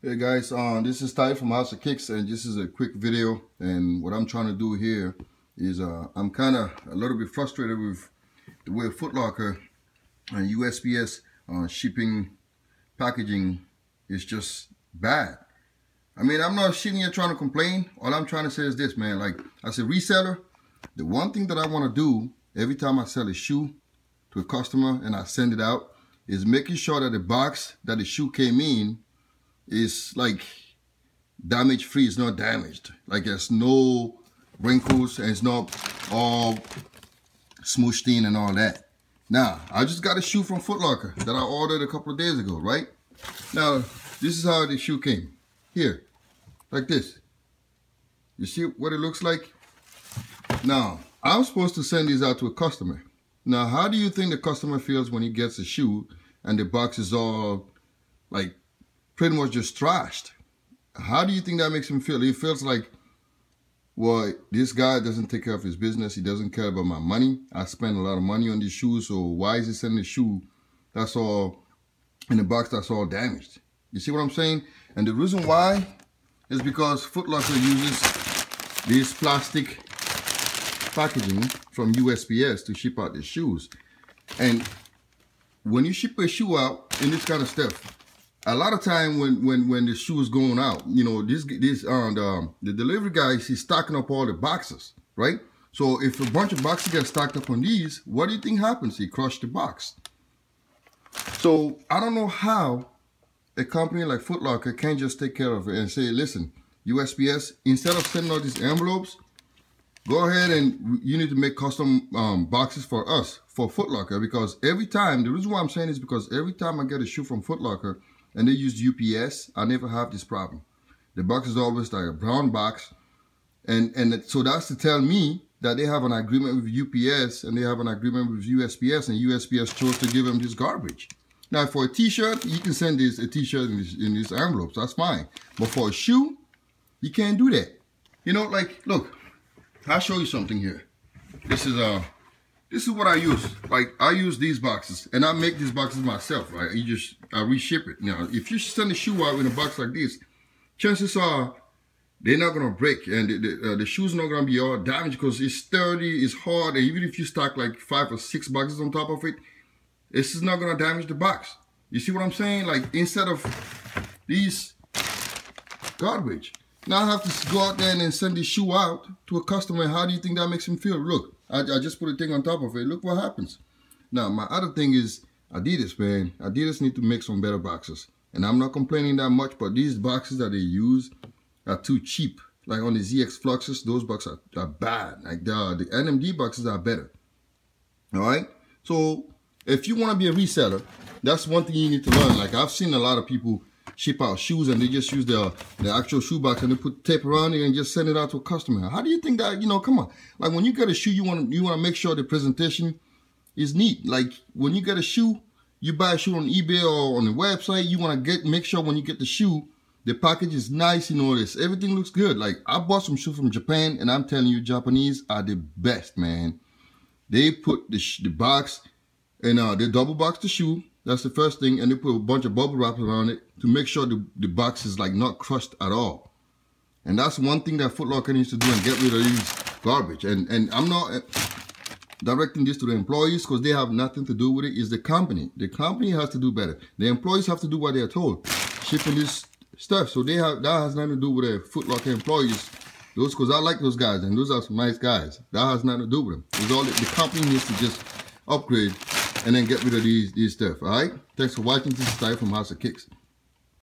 Hey guys, this is Ty from HOUSAKICKS, and this is a quick video. And what I'm trying to do here is I'm kind of a little bit frustrated with the way Footlocker and USPS shipping packaging is just bad. I mean, I'm not sitting here trying to complain. All I'm trying to say is this, man. Like, as a reseller, the one thing that I want to do every time I sell a shoe to a customer and I send it out is making sure that the box that the shoe came in is like damage free. It's not damaged, like there's no wrinkles and it's not all smooshed in and all that. Now I just got a shoe from Footlocker that I ordered a couple of days ago, right? Now this is how the shoe came here, like this. You see what it looks like? Now I'm supposed to send these out to a customer. Now how do you think the customer feels when he gets a shoe and the box is all like pretty much just trashed? How do you think that makes him feel? He feels like, well, this guy doesn't take care of his business. He doesn't care about my money. I spend a lot of money on these shoes, so why is he sending a shoe that's all in the box that's all damaged? You see what I'm saying? And the reason why is because Footlocker uses this plastic packaging from USPS to ship out the shoes. And when you ship a shoe out in this kind of stuff, a lot of time when the shoe is going out, you know, the delivery guy, he's stocking up all the boxes, right? So if a bunch of boxes get stacked up on these, what do you think happens? He crushed the box. So I don't know how a company like Footlocker can't just take care of it and say, listen, USPS, instead of sending out these envelopes, go ahead and you need to make custom boxes for us, for Footlocker, because every time, the reason why I'm saying is because every time I get a shoe from Footlocker, and they use UPS, I never have this problem. The box is always like a brown box. And so that's to tell me that they have an agreement with UPS and they have an agreement with USPS, and USPS chose to give them this garbage. Now for a t-shirt, you can send a t-shirt in these envelopes, that's fine. But for a shoe, you can't do that. You know, like, look, I'll show you something here. This is what I use. Like, I use these boxes, and I make these boxes myself, right? I reship it. Now, if you send a shoe out in a box like this, chances are they're not gonna break, and the shoe's not gonna be all damaged because it's sturdy, it's hard, and even if you stack like 5 or 6 boxes on top of it, this is not gonna damage the box. You see what I'm saying? Like, instead of these garbage, now I have to go out there and then send this shoe out to a customer. How do you think that makes him feel? Look, I just put a thing on top of it. Look what happens. Now, my other thing is Adidas, man. Adidas need to make some better boxes. And I'm not complaining that much, but these boxes that they use are too cheap. Like on the ZX Fluxes, those boxes are bad. Like the NMD boxes are better. All right? So if you want to be a reseller, that's one thing you need to learn. Like, I've seen a lot of people ship out shoes and they just use the actual shoe box and they put tape around it and just send it out to a customer. How do you think that, you know, come on. Like, when you get a shoe, you want to make sure the presentation is neat. Like, when you get a shoe, you buy a shoe on eBay or on the website, you want to make sure when you get the shoe, the package is nice, you know, everything looks good. Like, I bought some shoes from Japan, and I'm telling you, Japanese are the best, man. They put the box and they double box the shoe. That's the first thing, and they put a bunch of bubble wrap around it to make sure the box is like not crushed at all. And that's one thing that Footlocker needs to do, and get rid of these garbage. And I'm not directing this to the employees because they have nothing to do with it. It's the company. The company has to do better. The employees have to do what they're told, shipping this stuff. So that has nothing to do with the Footlocker employees. Those, because I like those guys, and those are some nice guys. That has nothing to do with them. It's all the company needs to just upgrade and then get rid of these stuff. All right, thanks for watching. This is Ty from HOUSAKICKS.